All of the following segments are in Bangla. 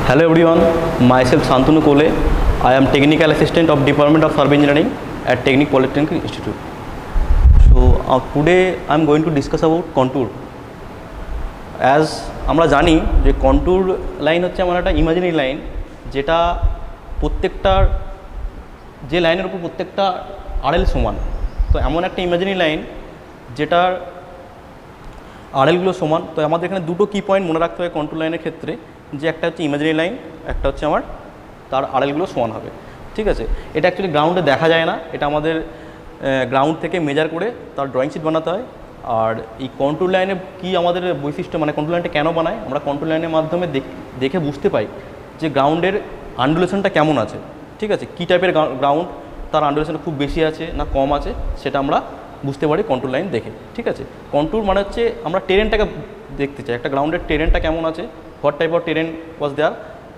Hello everyone, myself Santanu Kole. I am Technical Assistant of Department of Survey Engineering at Technic Polytechnic Institute. So today I am going to discuss about contour. As আমরা জানি যে কন্ট্যুর লাইন হচ্ছে আমার একটা ইমাজিনারি লাইন, যেটা প্রত্যেকটার যে লাইনের উপর প্রত্যেকটা আরএল সমান। তো এমন একটা ইমাজিনারি লাইন যেটার আরএলগুলো সমান। তো আমাদের এখানে দুটো কি পয়েন্ট মনে রাখতে হবে কন্ট্যুর লাইনের ক্ষেত্রে, যে একটা হচ্ছে ইমাজিনারি লাইন, একটা হচ্ছে আমার তার আরএলগুলো সমান হবে। ঠিক আছে, এটা অ্যাকচুয়ালি গ্রাউন্ডে দেখা যায় না, এটা আমাদের গ্রাউন্ড থেকে মেজার করে তার ড্রয়িং শিট বানাতে হয়। আর এই কন্ট্যুর লাইনে কি আমাদের বৈশিষ্ট্য, মানে কন্ট্যুর লাইনটা কেন বানায়, আমরা কন্ট্যুর লাইনের মাধ্যমে দেখে বুঝতে পাই যে গ্রাউন্ডের আন্ডুলেশনটা কেমন আছে। ঠিক আছে, কী টাইপের গ্রাউন্ড, তার আন্ডুলেশনটা খুব বেশি আছে না কম আছে, সেটা আমরা বুঝতে পারি কন্ট্যুর লাইন দেখে। ঠিক আছে, কন্ট্যুর মানে হচ্ছে আমরা টেরেনটাকে দেখতে চাই, একটা গ্রাউন্ডের টেরেনটা কেমন আছে, হোয়াট টাইপ অফ টেরেন ওয়াজ দেয়ার,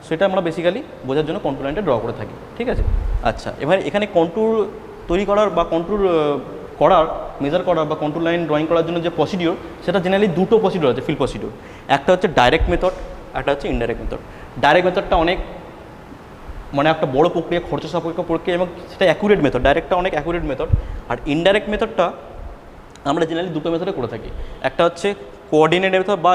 সেটা আমরা বেসিক্যালি বোঝার জন্য কন্ট্যুর লাইনটা ড্র করে থাকি। ঠিক আছে, আচ্ছা, এবার এখানে কন্ট্যুর তৈরি করার বা কন্ট্যুর করার মেজার করার বা কন্ট্যুর লাইন ড্রয়িং করার জন্য যে প্রসিডিওর, সেটা জেনারেলি দুটো প্রসিডিওর আছে, ফিল্ড প্রসিডিওর। একটা হচ্ছে ডাইরেক্ট মেথড, একটা হচ্ছে ইনডাইরেক্ট মেথড। ডাইরেক্ট মেথডটা অনেক মানে একটা বড় প্রক্রিয়া, খরচ সাপেক্ষ প্রক্রিয়া, এবং সেটা অ্যাকুরেট মেথড। ডাইরেক্টটা অনেক অ্যাকুরেট মেথড। আর ইনডাইরেক্ট মেথডটা আমরা জেনারেলি দুটো মেথডে করে থাকি, একটা হচ্ছে কোঅর্ডিনেট মেথড বা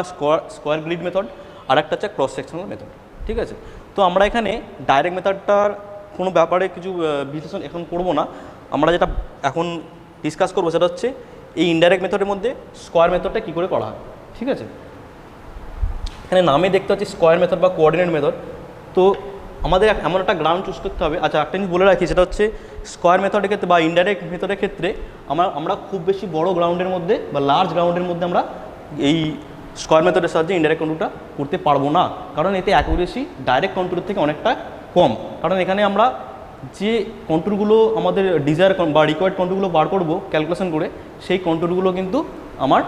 স্কোয়ার গ্রিড মেথড, আর একটা হচ্ছে ক্রস সেকশনাল মেথড। ঠিক আছে, তো আমরা এখানে ডাইরেক্ট মেথডটার কোনো ব্যাপারে কিছু বিশ্লেষণ এখন করব না। আমরা যেটা এখন ডিসকাস করবো সেটা হচ্ছে এই ইনডাইরেক্ট মেথডের মধ্যে স্কোয়ার মেথডটা কী করে করা হয়। ঠিক আছে, এখানে নামে দেখতে হচ্ছে স্কোয়ার মেথড বা কোঅর্ডিনেট মেথড। তো আমাদের এমন একটা গ্রাউন্ড চুজ করতে হবে। আচ্ছা, একটা জিনিস বলে রাখি, সেটা হচ্ছে স্কোয়ার মেথডের ক্ষেত্রে বা ইনডাইরেক্ট মেথডের ক্ষেত্রে আমরা খুব বেশি বড় গ্রাউন্ডের মধ্যে বা লার্জ গ্রাউন্ডের মধ্যে আমরা এই স্কোয়ার মেথডের সাহায্যে ইনডাইরেক্ট কন্ট্যুরটা করতে পারবো না, কারণ এতে অ্যাকুরেসি ডাইরেক্ট কন্ট্যুরের থেকে অনেকটা কম। কারণ এখানে আমরা যে কন্ট্যুরগুলো আমাদের ডিজায়ার বা রিকোয়ার্ড কন্ট্যুরগুলো বার করবো ক্যালকুলেশন করে, সেই কন্ট্যুরগুলো কিন্তু আমার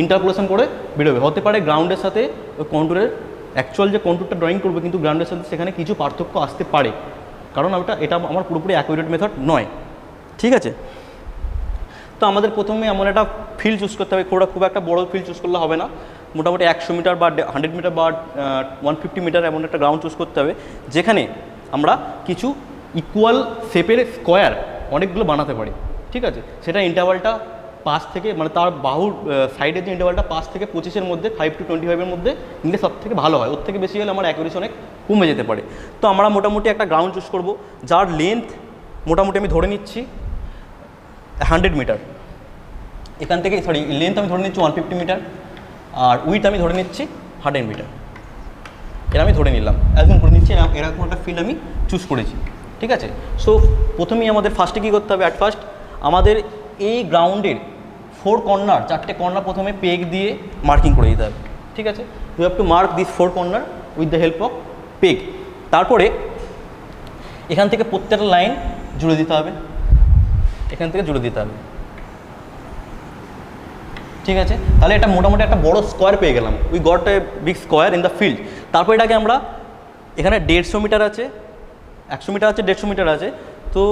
ইন্টারপোলেশন করে বেরোবে। হতে পারে গ্রাউন্ডের সাথে ওই কন্ট্যুরের অ্যাকচুয়াল যে কন্ট্যুরটা ড্রয়িং করবে, কিন্তু গ্রাউন্ডের সাথে সেখানে কিছু পার্থক্য আসতে পারে, কারণ এটা আমার পুরোপুরি অ্যাকুরেট মেথড নয়। ঠিক আছে, তো আমাদের প্রথমে এমন একটা ফিল্ড চুজ করতে হবে। খুব একটা বড় ফিল্ড চুজ করলে হবে না, মোটামুটি 100 মিটার বা 100 মিটার বা 150 মিটার এমন একটা গ্রাউন্ড চুজ করতে হবে, যেখানে আমরা কিছু ইকুয়াল শেপের স্কোয়ার অনেকগুলো বানাতে পারি। ঠিক আছে, সেটা ইন্টারভালটা 5 থেকে, মানে তার বাহুর সাইডের যে ইন্টারভালটা 5 থেকে 25-এর মধ্যে, 5 to 25-এর মধ্যে নিলে সব থেকে ভালো হয়। ওর থেকে বেশি হলে আমার অ্যাকুরেসি অনেক কমে যেতে পারে। তো আমরা মোটামুটি একটা গ্রাউন্ড চুজ করব, যার লেন্থ মোটামুটি আমি ধরে নিচ্ছি 100 মিটার। এখান থেকে লেন্থ আমি ধরে নিচ্ছি 150 মিটার, আর উইথ আমি ধরে নিচ্ছি 100 মিটার। এটা আমি ধরে নিলাম, একদম করে নিচ্ছি, এরকম একটা ফিল্ড আমি চুজ করেছি। ঠিক আছে, সো প্রথমেই আমাদের ফার্স্টে কী করতে হবে, অ্যাট ফার্স্ট আমাদের এই গ্রাউন্ডের 4 কর্নার, 4টে কর্নার প্রথমে পেগ দিয়ে মার্কিং করে দিতে হবে। ঠিক আছে, you have to mark this 4 corner with the help of peg. তারপরে এখান থেকে প্রত্যেকটা লাইন জুড়ে দিতে হবে, এখান থেকে জুড়ে দিতে হবে। ঠিক আছে, তাহলে এটা মোটামুটি একটা বড় স্কোয়ার পেয়ে গেলাম, we got a big square in the field. তারপর এটাকে আমরা, এখানে 150 মিটার আছে, 100 মিটার আছে, 150 মিটার আছে, তো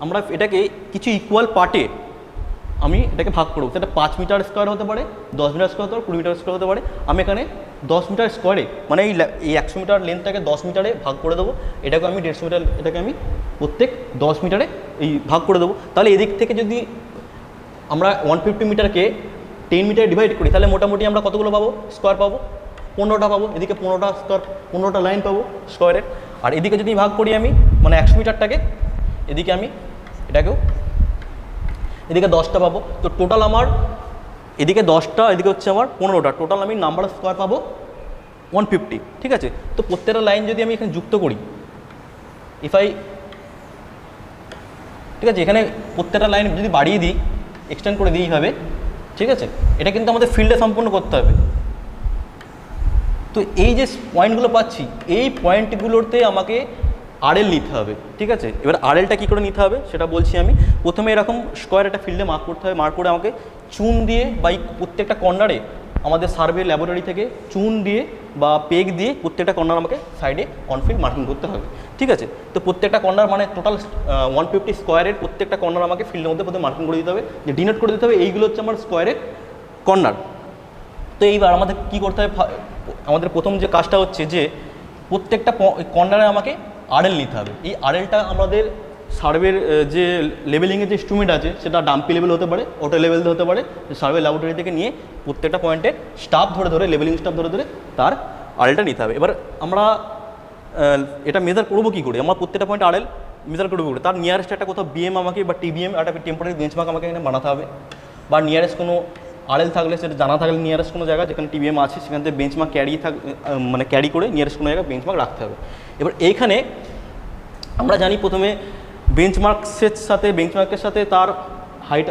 আমরা এটাকে কিছু ইকুয়াল পার্টে আমি এটাকে ভাগ করবো। সেটা 5 মিটার স্কোয়ার হতে পারে, 10 মিটার স্কোয়ার হতে পারে, 20 মিটার স্কোয়ার হতে পারে। আমি এখানে 10 মিটার স্কোয়ারে, মানে এই 100 মিটার লেন্থটাকে 10 মিটারে ভাগ করে দেবো। এটাকে আমি 150 মিটার, এটাকে আমি প্রত্যেক 10 মিটারে এই ভাগ করে দেবো। তাহলে এদিক থেকে যদি আমরা 150 মিটারকে 10 মিটারে ডিভাইড করি, তাহলে মোটামুটি আমরা কতগুলো পাবো, স্কোয়ার পাবো, 15টা পাবো। এদিকে 15টা স্কোয়ার, 15টা লাইন পাবো স্কোয়ারের। আর এদিকে যদি ভাগ করি আমি, মানে 100 মিটারটাকে, এদিকে আমি এটাকেও এদিকে 10টা পাবো। তো টোটাল আমার এদিকে 10টা, এদিকে হচ্ছে আমার 15টা, টোটাল আমি নাম্বার অফ স্কোয়ার পাবো 150। ঠিক আছে, তো প্রত্যেকটা লাইন যদি আমি এখানে যুক্ত করি, ঠিক আছে, এখানে প্রত্যেকটা লাইন যদি বাড়িয়ে দিই, এক্সটেন্ড করে দিই এইভাবে। ঠিক আছে, এটা কিন্তু আমাদের ফিল্ডে সম্পূর্ণ করতে হবে। তো এই যে পয়েন্টগুলো পাচ্ছি, এই পয়েন্টগুলোতে আমাকে আরএল নিতে হবে। ঠিক আছে, এবার আরএলটা কী করে নিতে হবে সেটা বলছি আমি। প্রথমে এরকম স্কোয়ার একটা ফিল্ডে মার্ক করতে হবে, মার্ক করে আমাকে চুন দিয়ে বা প্রত্যেকটা কর্নারে আমাদের সার্ভে ল্যাবরেটরি থেকে চুন দিয়ে বা পেগ দিয়ে প্রত্যেকটা কর্নার আমাকে সাইডে অনফিল্ড মার্কিং করতে হবে। ঠিক আছে, তো প্রত্যেকটা কর্নার মানে টোটাল 150 স্কোয়ারের প্রত্যেকটা কর্নার আমাকে ফিল্ডের মধ্যে প্রথমে মার্কিং করে দিতে হবে, যে ডিনোট করে দিতে হবে এইগুলো হচ্ছে আমার স্কোয়ারের কর্নার। তো এইবার আমাদের কী করতে হবে, আমাদের প্রথম যে কাজটা হচ্ছে যে প্রত্যেকটা কর্নারে আমাকে আরএল নিতে হবে। এই আরএলটা আমাদের সার্ভের যে লেভেলিংয়ের যে ইনস্ট্রুমেন্ট আছে সেটা ডাম্পি লেভেল হতে পারে, অটো লেভেল হতে পারে, সার্ভে ল্যাবরেটরি থেকে নিয়ে প্রত্যেকটা পয়েন্টে স্টাফ ধরে ধরে লেভেলিং স্টাফ ধরে ধরে তার আরএলটা নিতে হবে। এবার আমরা এটা মেজার করবো কী করে, আমার প্রত্যেকটা পয়েন্ট আরএল মেজার করবো কী করে, তার নিয়ারেস্ট একটা কোথাও বিএম আমাকে বা টিবিএম একটা টেম্পোরারি বেঞ্চমার্ক আমাকে এখানে বানাতে হবে, বা নিয়ারেস্ট কোনো আরএল থাকলে সেটা জানা থাকলে নিয়ারেস্ট কোনো জায়গা যেখানে টিবিএম আছে সেখান থেকে বেঞ্চমার্ক মানে ক্যারি করে নিয়ারেস্ট কোনো জায়গায় বেঞ্চমার্ক রাখতে হবে। এবার এইখানে আমরা জানি প্রথমে বেঞ্চমার্কের সাথে তার হাইট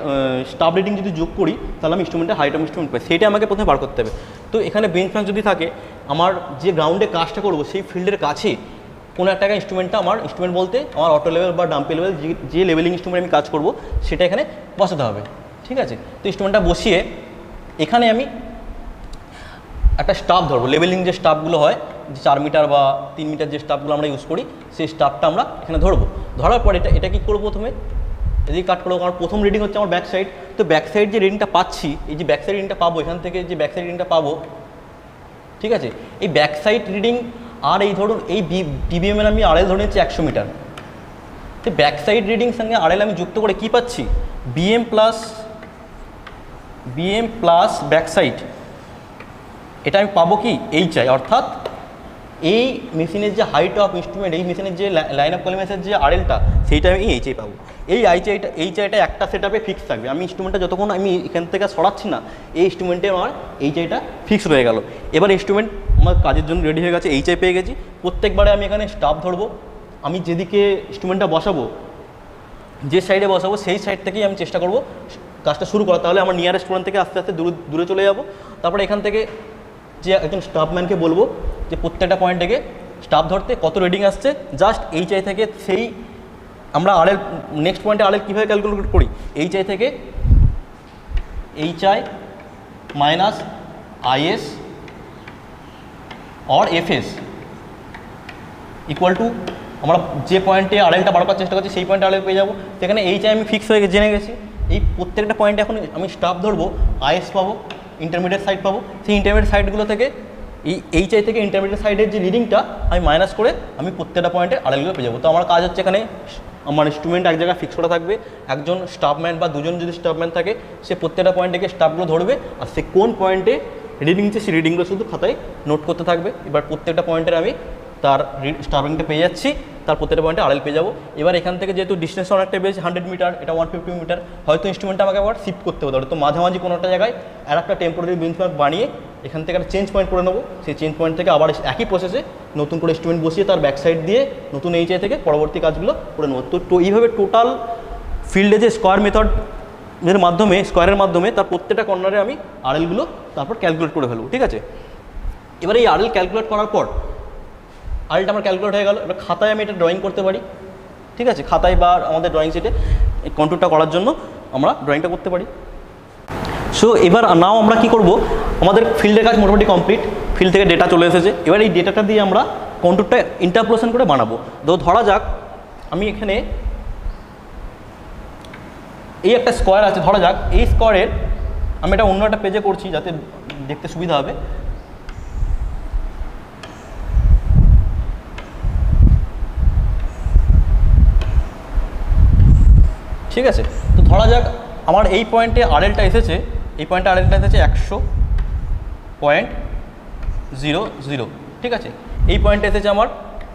স্টাফ রেটিং যদি যোগ করি তাহলে আমি ইনস্ট্রুমেন্টের হাইট অফ ইনস্ট্রুমেন্ট পাই, সেইটা আমাকে প্রথমে বার করতে হবে। তো এখানে বেঞ্চমার্ক যদি থাকে, আমার যে গ্রাউন্ডে কাজটা করবো সেই ফিল্ডের কাছে কোনো একটা ইনস্ট্রুমেন্টটা আমার ইনস্ট্রুমেন্ট বলতে আমার অটো লেভেল বা ডাম্পি লেভেল যে লেভেলিং ইনস্ট্রুমেন্ট আমি কাজ করবো সেটা এখানে বসাতে হবে। ঠিক আছে, তো ইনস্ট্রুমেন্টটা বসিয়ে এখানে আমি একটা স্টাফ ধরবো, লেভেলিং যে স্টাফগুলো হয় যে 4 মিটার বা 3 মিটার যে স্টাফগুলো আমরা ইউজ করি সেই স্টাফটা আমরা এখানে ধরবো। ধরার পর এটা কী করবো, প্রথমে এদিকে কাট করবো, কারণ প্রথম রিডিং হচ্ছে আমার ব্যাক সাইড। তো ব্যাক সাইড যে রিডিংটা পাচ্ছি, এই যে ব্যাক সাইড রিডিংটা পাবো, এখান থেকে যে ব্যাক সাইড রিডিংটা পাবো, ঠিক আছে, এই ব্যাক সাইড রিডিং আর এই ধরুন এই টিবিএমের আমি আরএল ধরে নিচ্ছি 100 মিটার। তো ব্যাক সাইড রিডিং সঙ্গে আরএল আমি যুক্ত করে কী পাচ্ছি, বিএম প্লাস ব্যাক সাইড, এটা আমি পাবো কি এইচআই, অর্থাৎ এই মেশিনের যে হাইট অফ ইনস্ট্রুমেন্ট, এই মেশিনের যে লাইন অফ কলিমেন্সের যে আরএলটা সেইটা আমি এইচআই পাবো। এই এইচআইটা একটা সেটআপে ফিক্স থাকবে। আমি ইনস্ট্রুমেন্টটা যতক্ষণ আমি এখান থেকে সরাচ্ছি না এই ইনস্ট্রুমেন্টে আমার এইচআইটা ফিক্স রয়ে গেল। এবার ইনস্ট্রুমেন্ট আমার কাজের জন্য রেডি হয়ে গেছে, এইচআই পেয়ে গেছি। প্রত্যেকবারে আমি এখানে স্টাফ ধরবো, আমি যেদিকে ইনস্ট্রুমেন্টটা বসাবো, যে সাইডে বসাবো সেই সাইড থেকেই আমি চেষ্টা করবো কাজটা শুরু করা, তাহলে আমার নিয়ারেস্ট পয়েন্ট থেকে আস্তে আস্তে দূরে চলে যাব। তারপরে এখান থেকে যে একজন স্টাফম্যানকে বলবো যে প্রত্যেকটা পয়েন্ট থেকে স্টাফ ধরতে কত রিডিং আসছে, জাস্ট এইচআই থেকে সেই আমরা আরএল নেক্সট পয়েন্টে আরএল কীভাবে ক্যালকুলেট করি, এইচআই থেকে HI minus is or FS equal to আমরা যে পয়েন্টে আরএলটা বাড়াবার চেষ্টা করছি সেই পয়েন্টে আরএল পেয়ে যাবো। সেখানে এইচআই আমি ফিক্স হয়ে জেনে গেছি। এই প্রত্যেকটা পয়েন্টে এখন আমি স্টাফ ধরবো, আইএস পাবো, ইন্টারমিডিয়েট সাইড পাবো, সেই ইন্টারমিডিয়েট সাইডগুলো থেকে এই এইচআই থেকে ইন্টারমিডিয়েট সাইডের যে রিডিংটা আমি মাইনাস করে আমি প্রত্যেকটা পয়েন্টে আরএলগুলো পেয়ে যাবো। তো আমার কাজ হচ্ছে এখানে আমার ইনস্ট্রুমেন্ট এক জায়গায় ফিক্স করা থাকবে, একজন স্টাফম্যান বা দুজন যদি স্টাফম্যান থাকে সে প্রত্যেকটা পয়েন্ট থেকে স্টাফগুলো ধরবে, আর সে কোন পয়েন্টে রিডিং দিচ্ছে সেই রিডিংগুলো শুধু খাতায় নোট করতে থাকবে। এবার প্রত্যেকটা পয়েন্টের আমি তার স্টাফিংটা পেয়ে যাচ্ছি, তার প্রত্যেকটা পয়েন্টে আরএল পেয়ে যাবো। এবার এখান থেকে যেহেতু ডিস্টেন্স অনেকটা বেশি 100 মিটার, এটা 150 মিটার, হয়তো ইনস্ট্রুমেন্টটা আমাকে আবার শিফট করতে হতে পারে। তো মাঝামাঝি কোনো একটা জায়গায় আর একটা টেম্পোরারি বেঞ্চমার্ক বানিয়ে এখান থেকে একটা চেঞ্জ পয়েন্ট করে নেবো। সেই চেঞ্জ পয়েন্ট থেকে আবার একই প্রসেসে নতুন করে ইনস্ট্রুমেন্ট বসিয়ে তার ব্যাক সাইড দিয়ে নতুন এইচআই থেকে পরবর্তী কাজগুলো করে নেবো। তো এইভাবে টোটাল ফিল্ডে যে স্কোয়ারের মাধ্যমে তার প্রত্যেকটা কর্নারে আমি আরএলগুলো তারপর ক্যালকুলেট করে ফেলবো। ঠিক আছে, এবার এই আরএল ক্যালকুলেট করার পর আরএলটা আমার ক্যালকুলেট হয়ে গেল। এবার খাতায় আমি এটা ড্রয়িং করতে পারি। ঠিক আছে, খাতায় বা আমাদের ড্রয়িং শিটে এই কন্ট্রোলটা করার জন্য আমরা ড্রয়িংটা করতে পারি। সো এবার নাও আমরা কি করব, আমাদের ফিল্ডের কাজ মোটামুটি কমপ্লিট, ফিল্ড থেকে ডেটা চলে এসেছে। এবার এই ডেটাটা দিয়ে আমরা কন্ট্রোলটা ইন্টারপোলেশন করে বানাবো। তো ধরা যাক আমি এখানে এই একটা স্কোয়ার আছে, ধরা যাক এই স্কোয়ারের আমি এটা অন্য একটা পেজে করছি যাতে দেখতে সুবিধা হবে। ঠিক আছে, তো ধরা যাক আমার এই পয়েন্টে আরএলটা এসেছে, এই পয়েন্টে আরএলটা এসেছে 100.00। ঠিক আছে, এই পয়েন্টে এসেছে আমার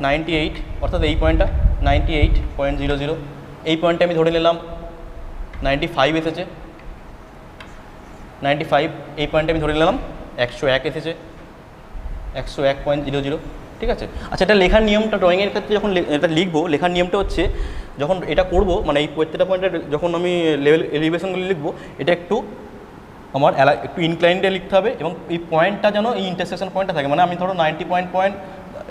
98, অর্থাৎ এই পয়েন্টটা 98.00। এই পয়েন্টে আমি ধরে নিলাম 95 এসেছে, 95। এই পয়েন্টে আমি ধরে নিলাম 101 এসেছে, 101.00। ঠিক আছে, আচ্ছা এটা লেখার নিয়মটা ড্রয়িংয়ের ক্ষেত্রে যখন এটা লিখবো, লেখার নিয়মটা হচ্ছে যখন এটা করব মানে এই প্রত্যেকটা পয়েন্টে যখন আমি এলিভেশনগুলো লিখবো, এটা একটু আমার একটু ইনক্লাইন্ডে লিখতে হবে এবং এই পয়েন্টটা যেন এই ইন্টারসেকশন পয়েন্টটা থাকে। মানে আমি ধরো 90 পয়েন্ট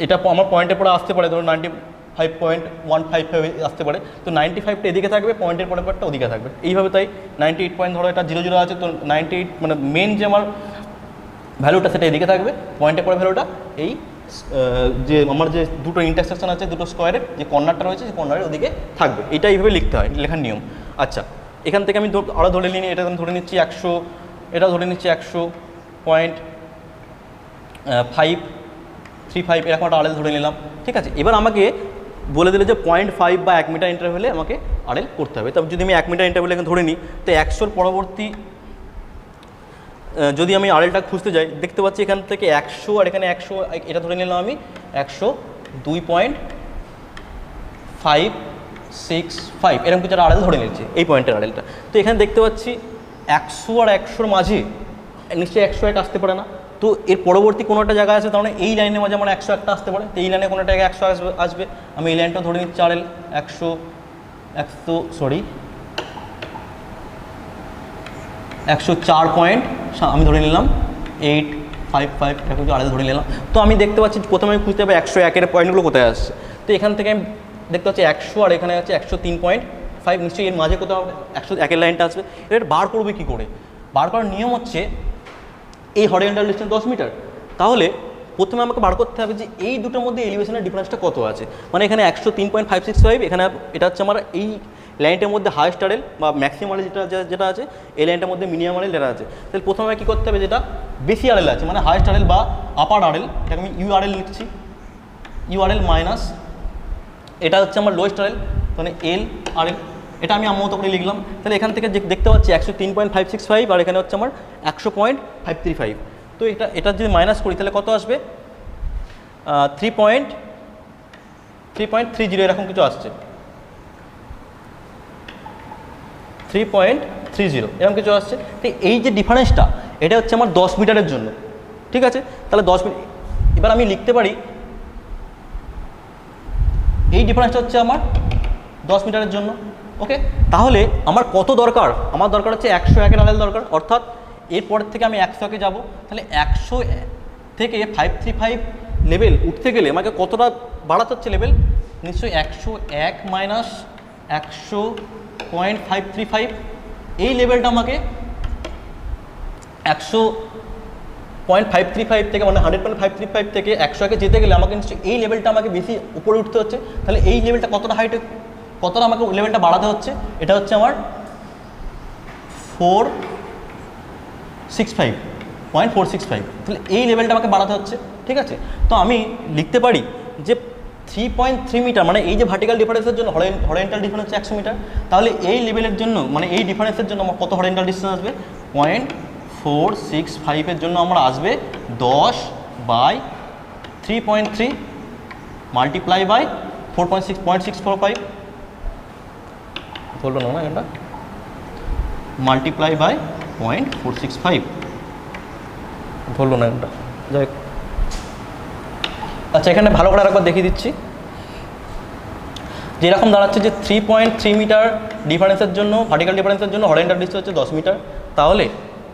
এটা আমার পয়েন্টের পরে আসতে পারে, ধরো 95.155 আসতে পারে। তো 95টা এদিকে থাকবে, পয়েন্টের পরের পার্টটা ওদিকে থাকবে, এইভাবে। তাই 98 পয়েন্ট ধরো এটা 00 আছে, তো 98 মানে মেন যে আমার ভ্যালুটা সেটা এদিকে থাকবে, পয়েন্টের পরে ভ্যালুটা এই যে আমার যে দুটো ইন্টারসেকশন আছে দুটো স্কোয়ারের যে কর্নারটা রয়েছে সেই কর্নারের ওদিকে থাকবে। এটা এইভাবে লিখতে হয়, লেখার নিয়ম। আচ্ছা, এখান থেকে আমি আরও ধরে নিই, এটা আমি ধরে নিচ্ছি 100, এটা ধরে নিচ্ছি 100.5 3.5 এরকম একটা আরএল ধরে নিলাম, ঠিক আছে। এবার আমাকে বলে দিলে যে 0.5 বা 1 মিটার ইন্টারভ্যালে আমাকে আরএল করতে হবে। তবে যদি আমি 1 মিটার ইন্টারভ্যালে ধরে নিই, তো 100 পরবর্তী যদি আমি আরএলটা খুঁজতে যাই, দেখতে পাচ্ছি এখান থেকে 100 আর এখানে 100, এটা ধরে নিলাম আমি 102.565 এরকম কিছু আরএল ধরে নিচ্ছি, এই পয়েন্টের আরএলটা। তো এখানে দেখতে পাচ্ছি 100 আর 100-র মাঝে নিশ্চয়ই 101 আসতে পারে না। তো এর পরবর্তী কোনো একটা জায়গা আছে, তার মানে এই লাইনের মাঝে আমার 101টা আসতে পারে। তো এই লাইনে কোনো একটা জায়গায় 100 আসবে। আমি এই লাইনটা ধরে নিচ্ছি আরএল 104 পয়েন্ট আমি ধরে নিলাম 855 এরকম আরএল ধরে নিলাম। তো আমি দেখতে পাচ্ছি প্রথমে আমি খুঁজতে হবে 101-এর পয়েন্টগুলো কোথায় আসছে। তো এখান থেকে আমি দেখতে পাচ্ছি 100 আর এখানে আছে 103.5, নিশ্চয়ই এর মাঝে কোথাও 101-এর লাইনটা আসবে। এবার বার করবে কী করে? বার করার নিয়ম হচ্ছে এই হরিজন্টাল ডিসটেন্স 10 মিটার, তাহলে প্রথমে আমাকে বার করতে হবে যে এই দুটোর মধ্যে এলিভেশনের ডিফারেন্সটা কত আছে। মানে এখানে 103.565, এখানে এটা হচ্ছে আমার এই লাইনটার মধ্যে হাইয়েস্ট আরএল বা ম্যাক্সিমাম আরএল যেটা আছে, এই লাইনটার মধ্যে মিনিমাম আরএল যেটা আছে। তাহলে প্রথমে কী করতে হবে, যেটা বেশি আরএল আছে মানে হাইয়েস্ট আরএল বা আপার আরএল, এটাকে আমি ইউআরএল লিখছি, ইউআরএল মাইনাস এটা হচ্ছে আমার লোয়েস্ট আরএল, মানে এল আরএল, এটা আমি আমার মতো করে লিখলাম। তাহলে এখান থেকে দেখতে পাচ্ছি 103.565 আর এখানে হচ্ছে আমার 100.535। তো এটা যদি মাইনাস করি তাহলে কত আসবে? 3.30 এরকম কিছু আসছে, 3.30 এরকম কিছু আসছে। তো এই যে ডিফারেন্সটা, এটা হচ্ছে আমার 10 মিটারের জন্য, ঠিক আছে। তাহলে 10 মিটার, এবার আমি লিখতে পারি এই ডিফারেন্সটা হচ্ছে আমার 10 মিটারের জন্য, ওকে। তাহলে আমার কত দরকার? আমার দরকার হচ্ছে 101-এর আরএল দরকার, অর্থাৎ এরপরের থেকে আমি 100-কে যাবো। তাহলে 100 থেকে 535 লেভেল উঠতে গেলে আমাকে কতটা বাড়াতে হচ্ছে লেভেল? নিশ্চয়ই 101 মাইনাস 100.535, এই লেভেলটা আমাকে 100.535 থেকে মানে 100.535 থেকে 100-কে যেতে গেলে আমাকে নিশ্চয়ই এই লেভেলটা আমাকে বেশি উপরে উঠতে হচ্ছে। তাহলে এই লেভেলটা কতটা হাইটে, কতটা আমাকে লেভেলটা বাড়াতে হচ্ছে? এটা হচ্ছে আমার 465.465, তাহলে এই লেভেলটা আমাকে বাড়াতে হচ্ছে, ঠিক আছে। তো আমি লিখতে পারি যে 3.3 মিটার, মানে এই যে ভার্টিক্যাল ডিফারেন্সের জন্য হরিজন্টাল ডিফারেন্স হচ্ছে 100 মিটার, তাহলে এই লেভেলের জন্য মানে এই ডিফারেন্সের জন্য আমার কত হরিজন্টাল ডিস্টেন্স আসবে? 0.465-এর জন্য আমরা আসবে 10/3.3 মাল্টিপ্লাই বাই 4.645, বললো না এটা মাল্টিপ্লাই বাই 0.465, বললো না এটা, যাই। আচ্ছা, এখানে ভালো করে আরেকবার দেখিয়ে দিচ্ছি, যেরকম দাঁড়াচ্ছে যে 3.3 মিটার ডিফারেন্সের জন্য, ভার্টিক্যাল ডিফারেন্সের জন্য হরিজন্টাল ডিস্টেন্স হচ্ছে 10 মিটার। তাহলে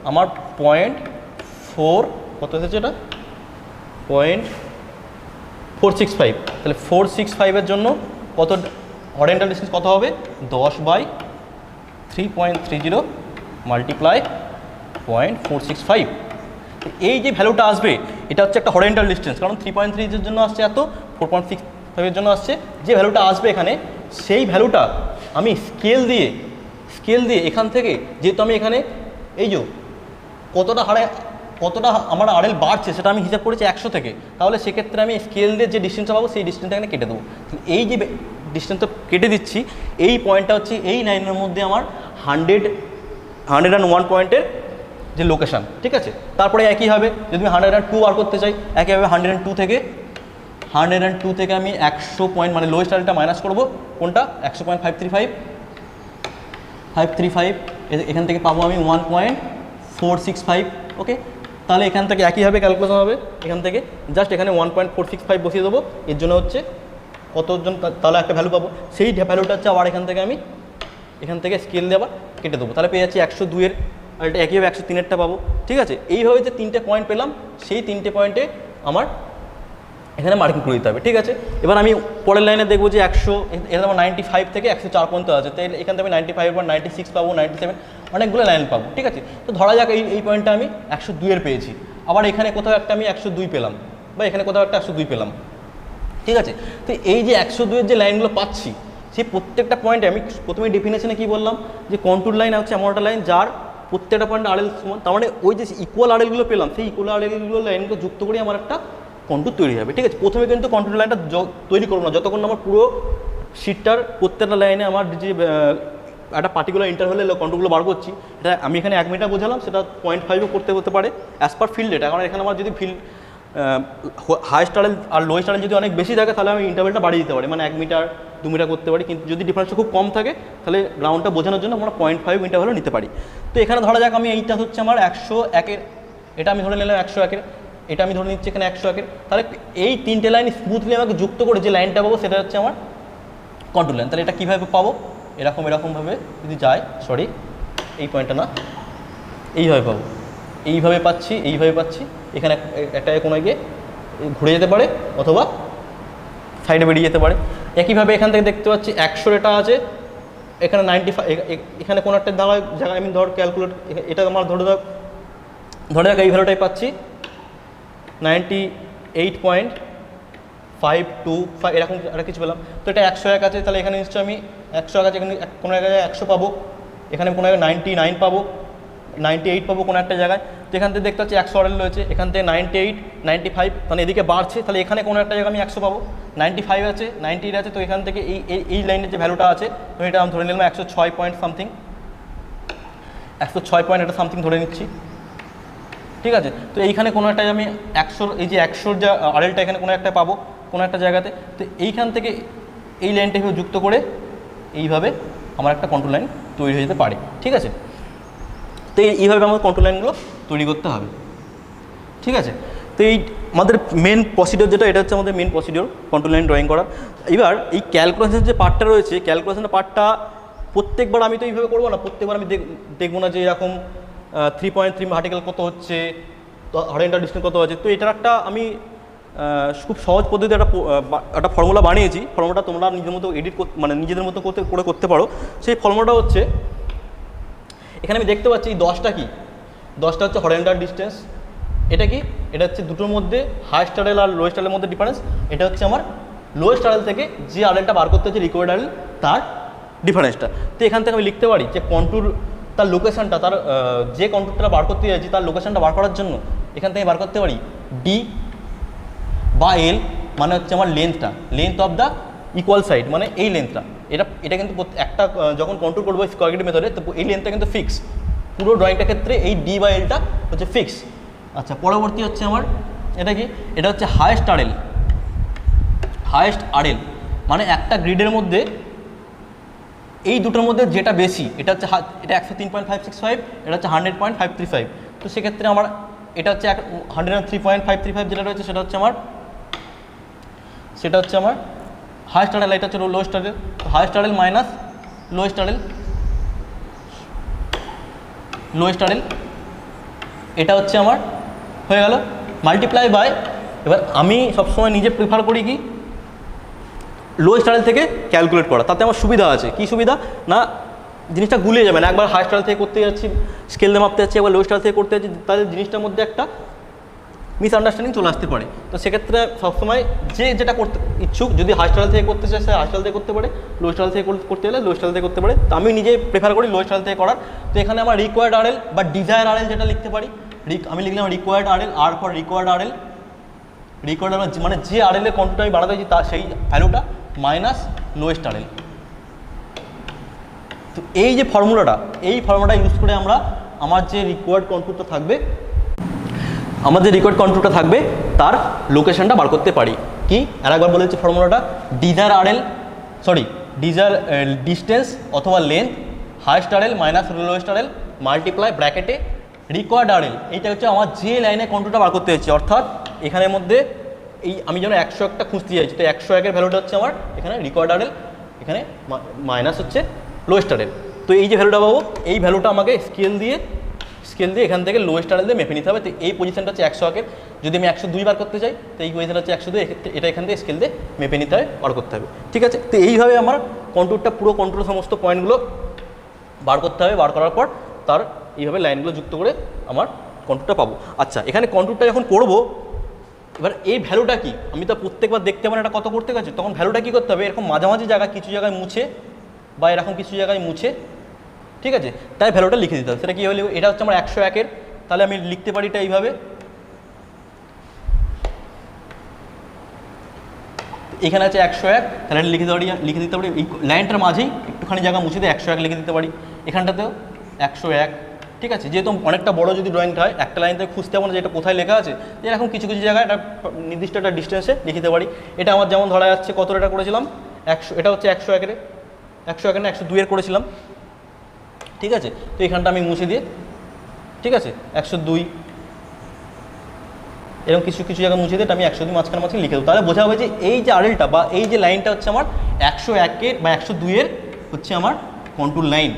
আমার 0.4 কত এসেছে, এটা 0.465, তাহলে 465-এর জন্য কত হরিজন্টাল ডিস্টেন্স কত হবে? 10/3.30 মাল্টিপ্লাই 0.465। এই যে ভ্যালুটা আসবে এটা হচ্ছে একটা হরিজন্টাল ডিস্টেন্স, কারণ 3.3-এর জন্য আসছে এত, 4.65-এর জন্য আসছে। যে ভ্যালুটা আসবে এখানে, সেই ভ্যালুটা আমি স্কেল দিয়ে এখান থেকে, যেহেতু আমি এখানে এই যে কতটা আমার আরএল বাড়ছে সেটা আমি হিসাব করেছি 100 থেকে, তাহলে সেক্ষেত্রে আমি স্কেল দিয়ে যে ডিস্টেন্সটা পাবো সেই ডিস্টেন্সটা এখানে কেটে দেবো। এই যে ডিস্টেন্সটা কেটে দিচ্ছি, এই পয়েন্টটা হচ্ছে এই লাইনের মধ্যে আমার 101 পয়েন্টের যে লোকেশান, ঠিক আছে। তারপরে একই হবে যদি আমি 102 বার করতে চাই, একইভাবে 102 থেকে আমি 100 পয়েন্ট মানে লোয়েস্ট আরএলটা মাইনাস করবো, কোনটা? 100.535, এখান থেকে পাবো আমি 1.465, ওকে। তাহলে এখান থেকে একইভাবে ক্যালকুলেশন হবে, এখান থেকে জাস্ট এখানে 1.465 বসিয়ে দেবো, এর জন্য হচ্ছে কতজন, তাহলে একটা ভ্যালু পাবো। সেই ভ্যালুটা হচ্ছে আবার এখান থেকে স্কেল দিয়ে আবার কেটে দেবো, তাহলে পেয়ে যাচ্ছি 102-এর, আর এটা একইভাবে 103-এরটা পাবো, ঠিক আছে। এইভাবে যে 3টে পয়েন্ট পেলাম, সেই 3টে পয়েন্টে আমার এখানে মার্কিং করে দিতে হবে, ঠিক আছে। এবার আমি পরের লাইনে দেখবো যে 100, এটা আমার 95 থেকে 104 পর্যন্ত আছে, তাই এখান থেকে আমি 95 পর 96 পাবো, 97, অনেকগুলো লাইন পাবো, ঠিক আছে। তো ধরা যাক এই পয়েন্টটা আমি 102-এর পেয়েছি, আবার এখানে কোথাও একটা আমি 102 পেলাম, বা এখানে কোথাও একটা 102 পেলাম, ঠিক আছে। তো এই যে 102-এর যে লাইনগুলো পাচ্ছি, সেই প্রত্যেকটা পয়েন্টে আমি প্রথমে ডেফিনেশনে কী বললাম যে কন্ট্রোল লাইন হচ্ছে এমন একটা লাইন যার প্রত্যেকটা পয়েন্ট আরএল সমান, তার মানে ওই যে ইকুয়াল আরএলগুলো পেলাম, সেই ইকুয়াল আরএলগুলো লাইনগুলো যুক্ত করে আমার একটা কন্ট্যুর তৈরি হবে। ঠিক আছে, প্রথমে কিন্তু কন্ট্যুর লাইনটা তৈরি করবো না যতক্ষণ আমার পুরো শিটটার প্রত্যেকটা লাইনে আমার যে একটা পার্টিকুলার ইন্টারভ্যালে কন্ট্রোলগুলো বার করছি। এটা আমি এখানে 1 মিটার বোঝালাম, সেটা 0.5ও করতে হতে পারে অ্যাজ পার ফিল্ড ডেটা। কারণ এখানে আমার যদি ফিল্ড হাইস্ট আরেল আর লোয়েস্ট আরেল যদি অনেক বেশি থাকে তাহলে আমি ইন্টারভ্যালটা বাড়িয়ে দিতে পারি, মানে 1 মিটার 2 মিটার করতে পারি। কিন্তু যদি ডিফারেন্সটা খুব কম থাকে তাহলে গ্রাউন্ডটা বোঝানোর জন্য আমরা 0.5 ইন্টারভ্যালও নিতে পারি। তো এখানে ধরা যাক আমি এইটা হচ্ছে আমার 101-এর, এটা আমি ধরে নিলাম 101-এর, এটা আমি ধরে নিচ্ছি এখানে 101-এর। তাহলে এই 3টে লাইন স্মুথলি আমাকে যুক্ত করে যে লাইনটা পাবো সেটা হচ্ছে আমার কন্ট্রোল লাইন। তাহলে এটা কীভাবে পাবো, এরকমভাবে যদি যায়, সরি এই পয়েন্টটা না, এইভাবে পাবো, এইভাবে পাচ্ছি। এখানে একটা কোনো গিয়ে ঘুরে যেতে পারে অথবা সাইডে বেরিয়ে যেতে পারে। একইভাবে এখান থেকে দেখতে পাচ্ছি 100 এটা আছে, এখানে 95, এখানে কোনো একটা জায়গায় আমি ধর ক্যালকুলেট, এটা আমার ধরে যাক এই ভ্যালুটাই পাচ্ছি 98.525 এরকম একটা কিছু পেলাম। তো এটা 101 আছে, তাহলে এখানে নিশ্চয়ই আমি 101 আছে, এখানে কোনো এক জায়গায় 100 পাবো, এখানে কোনো জায়গায় 99 পাবো, 98 পাবো কোনো একটা জায়গায়। তো এখান থেকে দেখতে পাচ্ছি 100 আরেল রয়েছে, এখান থেকে 98, 95, মানে এদিকে বাড়ছে, তাহলে এখানে কোনো একটা জায়গায় আমি 100 পাবো। 95 আছে, 98 আছে, তো এখান থেকে এই লাইনের যে ভ্যালুটা আছে, তো এটা আমি ধরে নিলাম 106 পয়েন্ট সামথিং, 106 পয়েন্ট এটা সামথিং ধরে নিচ্ছি। ঠিক আছে, তো এইখানে কোনো একটা আমি 100, এই যে 100 যে আরেলটা এখানে কোনো একটা পাবো কোনো একটা জায়গাতে। তো এইখান থেকে এই লাইনটা এভাবে যুক্ত করে এইভাবে আমার একটা কন্ট্রোল লাইন তৈরি হয়ে যেতে পারে। ঠিক আছে, তো এইভাবে আমাদের কন্ট্রোল লাইনগুলো তৈরি করতে হবে। ঠিক আছে, তো এই আমাদের মেন প্রসিডিওর যেটা, এটা হচ্ছে আমাদের main procedure control line drawing করার। এবার এই ক্যালকুলেশনের যে পার্টটা রয়েছে, ক্যালকুলেশনের পার্টটা প্রত্যেকবার আমি তো এইভাবে করবো না, প্রত্যেকবার আমি দেখবো না যে এরকম 3.3 ভার্টিক্যাল কত হচ্ছে, হরিজন্টাল ডিসটেন্স কত আছে। তো এটার একটা আমি খুব সহজ পদ্ধতি একটা ফর্মুলা বানিয়েছি। ফর্মুলাটা তোমরা নিজের মতো মানে নিজেদের মতো করতে পারো। সেই ফর্মুলাটা হচ্ছে, এখানে আমি দেখতে পাচ্ছি এই 10টা কি, 10টা হচ্ছে হরিজন্টাল ডিসটেন্স। এটা কি, এটা হচ্ছে দুটোর মধ্যে হাইস্ট আরেল আর লোয়েস্ট আরেলের মধ্যে ডিফারেন্স। এটা হচ্ছে আমার লোয়েস্ট আরেল থেকে যে আরেলটা বার করতে হচ্ছে রিকোয়ার্ড আরেল, তার ডিফারেন্সটা। তো এখান থেকে আমি লিখতে পারি যে কন্ট্যুর তার লোকেশানটা, তার যে কন্ট্যুরটা বার করতে যাচ্ছি তার লোকেশানটা বার করার জন্য এখান থেকে বার করতে পারি ডি বা এল, মানে হচ্ছে আমার length of the equal side, মানে এই লেন্থটা। এটা কিন্তু একটা যখন কন্ট্রোল করবো স্কোয়ার মেথডে, তো এই লেন্থটা কিন্তু ফিক্স, পুরো ড্রয়িংটার ক্ষেত্রে এই ডি বা এলটা হচ্ছে ফিক্স। আচ্ছা, পরবর্তী হচ্ছে আমার এটা কি, এটা হচ্ছে হাইস্ট আরএল, মানে একটা গ্রিডের মধ্যে এই দুটোর মধ্যে যেটা বেশি, এটা হচ্ছে এটা 103.565, এটা হচ্ছে 100.535। তো সেক্ষেত্রে আমার এটা হচ্ছে 103.535 যেটা রয়েছে সেটা হচ্ছে আমার হাইস্ট আরেল, এটা হচ্ছে লোয়েস্ট আরেল। তো হাইস্ট আরেল মাইনাস লোয়েস্ট আরেল, এটা হচ্ছে আমার হয়ে গেল মাল্টিপ্লাই বাই। এবার আমি সবসময় নিজে প্রিফার করি কি লোয়েস্ট আরেল থেকে ক্যালকুলেট করা, তাতে আমার সুবিধা আছে। কি সুবিধা না, জিনিসটা গুলিয়ে যাবে না। একবার হাইস্ট আরেল থেকে করতে যাচ্ছি, স্কেল দিয়ে মাপতে যাচ্ছি, একবার লোয়েস্ট আরেল থেকে করতে যাচ্ছি, তাদের জিনিসটার মধ্যে একটা মিসআন্ডারস্ট্যান্ডিং চলে আসতে পারে। তো সেক্ষেত্রে সবসময় যেটা করতে ইচ্ছুক, যদি হাইস্ট আরেল থেকে করতে চায় সে হাইস্ট আরেল থেকে করতে পারে, লোয়েস্ট আরেল থেকে করতে গেলে লোয়েস্ট আরেল থেকে করতে পারে। তো আমি নিজে প্রেফার করি লোয়েস্ট আরেল থেকে করার। তো এখানে আমার রিকোয়ার্ড আরেল বা ডিজায়ার আরেল যেটা লিখতে পারি, আমি লিখলাম রিকোয়ার্ড আরেল, আর ফর রিকোয়ার্ড আরেল মানে যে আরেলের কন্ট্রোলটা আমি বাড়াতে চাইছি তার সেই ভ্যালুটা মাইনাস লোয়েস্ট আরেল। তো এই যে ফর্মুলাটা ইউজ করে আমরা আমার যে রিকোয়ার্ড কন্ট্রোলটা থাকবে তার লোকেশনটা বার করতে পারি। কি আরেকবার বলে দিচ্ছি ফর্মুলাটা, ডিজায়ার ডিস্টেন্স অথবা length highest RL minus lowest RL multiply ব্র্যাকেটে রিকোয়ার্ড আরেল। এইটা হচ্ছে আমার যে লাইনে কন্ট্রোলটা বার করতে যাচ্ছি, অর্থাৎ এখানের মধ্যে এই আমি যেন 101টা খুঁজতে যাচ্ছি, তো 101-এর ভ্যালুটা হচ্ছে আমার এখানে রিকোয়ার্ড আরেল, এখানে মাইনাস হচ্ছে লোয়েস্ট আরেল। তো এই যে ভ্যালুটা পাবো, এই ভ্যালুটা আমাকে স্কেল দিয়ে এখান থেকে লোয়েস্ট আরেল দিয়ে মেপে নিতে হবে। তো এই পজিশনটা হচ্ছে 101-এর, যদি আমি 102 বার করতে চাই তো এই পজিশনটা হচ্ছে 102, এটা এখান থেকে স্কেল দিয়ে মেপে নিতে হবে, বার করতে হবে। ঠিক আছে, তো এইভাবে আমার পুরো কন্ট্রোল সমস্ত পয়েন্টগুলো বার করতে হবে। বার করার পর তার এইভাবে লাইনগুলো যুক্ত করে আমার কন্ট্রোলটা পাবো। আচ্ছা, এখানে কন্ট্রোলটা যখন করবো, এবার এই ভ্যালুটা কি, আমি তো প্রত্যেকবার দেখতে পারি এটা কত করতে গেছে, তখন ভ্যালুটা কী করতে হবে, এরকম মাঝামাঝি জায়গায় কিছু জায়গায় মুছে বা এরকম কিছু জায়গায় মুছে, ঠিক আছে, তাই ভ্যালুটা লিখে দিতে হবে। সেটা কী হলে, এটা হচ্ছে আমার 101-এর, তাহলে আমি লিখতে পারি এটা এইভাবে এখানে আছে 101, তাহলে এটা লিখে দিতে পারি এই লাইনটার মাঝেই একটুখানি জায়গা মুছে দিয়ে 101 লিখে দিতে পারি। এখানটাতেও 101, ঠিক আছে। যেহেতু অনেকটা বড় যদি ড্রয়িংটা হয়, একটা লাইন থেকে খুঁজতে পারবো না যে এটা কোথায় লেখা আছে, এরকম কিছু কিছু জায়গায় এটা নির্দিষ্ট একটা ডিস্টেন্সে লিখে দিতে পারি। এটা আমার যেমন ধরা যাচ্ছে কত এটা করেছিলাম 100, এটা হচ্ছে 101 101 না 102 করেছিলাম, ঠিক আছে। তো এখানটা আমি মুছে দিয়ে, ঠিক আছে, 102 এরকম কিছু কিছু জায়গা মুছে দিয়ে আমি 102 মাঝখানে লিখে দেবো। তাহলে বোঝা হবে যে এই যে আরএলটা বা এই যে লাইনটা হচ্ছে আমার 101 বা 102 হচ্ছে আমার কন্ট্রোল লাইন।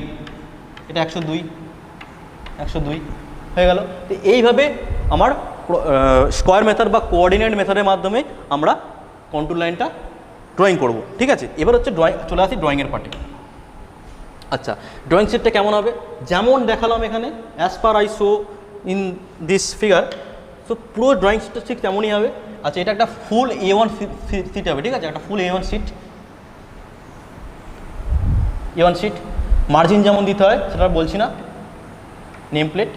এটা 102 হয়ে গেল। তো এইভাবে আমার স্কোয়ার মেথড বা কোঅর্ডিনেট মেথডের মাধ্যমে আমরা কন্ট্রোল লাইনটা ড্রয়িং করব, ঠিক আছে। এবার হচ্ছে চলে আসি ড্রয়িংয়ের পার্টে। আচ্ছা, ড্রয়িং সেটটা কেমন হবে? যেমন দেখালাম এখানে as per I show in this figure, so পুরো ড্রয়িং শিটটা ঠিক তেমনই হবে। আচ্ছা, এটা একটা ফুল A1 সিট হবে, ঠিক আছে, একটা ফুল A1 সিট। মার্জিন যেমন দিতে হয় সেটা বলছি না, নেম প্লেট,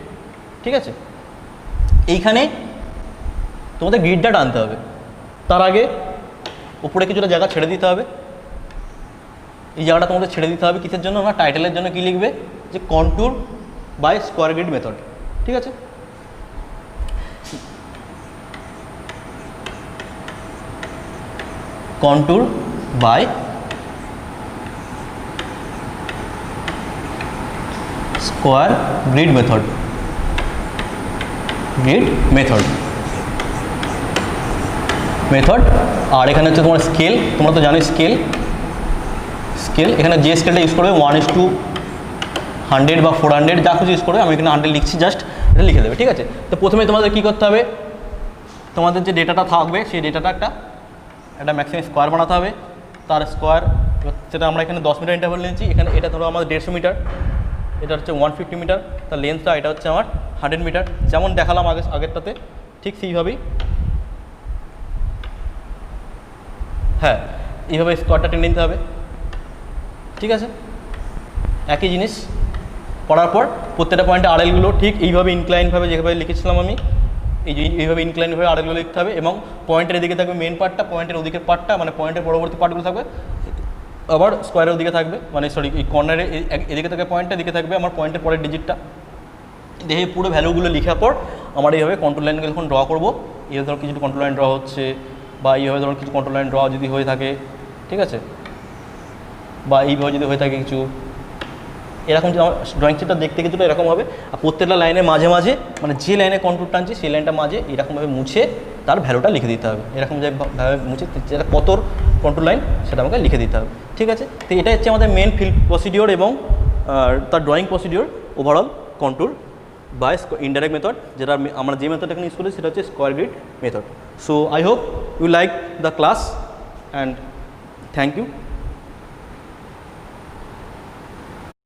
ঠিক আছে। এইখানে তোমাদের গ্রিডটা টানতে হবে, তার আগে উপরে কিছুটা জায়গা ছেড়ে দিতে হবে। এই জায়গাটা তোমাদের ছেড়ে দিতে হবে কিসের জন্য? আমরা টাইটেলের জন্য কি লিখবে, যে contour by square grid method, ঠিক আছে। Contour by square grid method, আর এখানে হচ্ছে তোমার স্কেল, তোমরা তো জানো স্কেল, এখানে যে স্কেলটা ইউজ করবে 1:100 বা 400 যা কিছু ইউজ করবে, আমি এখানে 100 লিখছি, জাস্ট এটা লিখে দেবে, ঠিক আছে। তো প্রথমে তোমাদের কী করতে হবে, তোমাদের যে ডেটাটা থাকবে সেই ডেটাটা একটা ম্যাক্সিমাম স্কোয়ার বানাতে হবে। তার স্কোয়ার সেটা আমরা এখানে 10 মিটার ইন্টারভ্যাল নিয়েছি, এখানে এটা ধরো আমাদের 150 মিটার, এটা হচ্ছে 150 মিটার, তার লেন্থটা এটা হচ্ছে আমার 100 মিটার, যেমন দেখালাম আগেরটাতে, ঠিক সেইভাবেই, হ্যাঁ, এইভাবে স্কোয়ারটা টেনে নিতে হবে, ঠিক আছে। একই জিনিস করার পর প্রত্যেকটা পয়েন্টে আরএলগুলো ঠিক এইভাবে ইনক্লাইনভাবে যেভাবে লিখেছিলাম আমি, এইভাবে ইনক্লাইনভাবে আরএলগুলো লিখতে হবে, এবং পয়েন্টের এদিকে থাকবে মেন পার্টটা, পয়েন্টের ওদিকের পার্টটা মানে পয়েন্টের পরবর্তী পার্টগুলো থাকবে আবার স্কোয়ারের ওদিকে থাকবে, মানে সরি এই কর্নারে এদিকে থাকে পয়েন্টের দিকে থাকবে আমার পয়েন্টের পরের ডিজিটটা। দেখে পুরো ভ্যালুগুলো লেখার পর আমার এইভাবে কন্ট্রোল লাইনগুলো যখন ড্র করবো, এইভাবে ধরো কিছু কন্ট্রোল লাইন ড্র হচ্ছে, বা এইভাবে ধরো কিছু কন্ট্রোল লাইন ড্র যদি হয়ে থাকে, ঠিক আছে, বা এইভাবে যদি হয়ে থাকে কিছু, এরকম যে আমার ড্রয়িং শিটটা দেখতে কিছুটা এরকম হবে। আর প্রত্যেকটা লাইনের মাঝে মাঝে মানে যে লাইনে কন্ট্রোল টানছি সেই লাইনটা মাঝে এরকমভাবে মুছে তার ভ্যালুটা লিখে দিতে হবে, এরকম যেভাবে মুছে যেটা কত কন্ট্রোল লাইন সেটা আমাকে লিখে দিতে হবে, ঠিক আছে। তো এটা হচ্ছে আমাদের মেন ফিল্ড প্রসিডিওর এবং তার drawing procedure overall control by indirect method, যেটা আমরা যে মেথড এখানে ইউজ করি সেটা হচ্ছে square grid method. So I hope you like the class and thank you.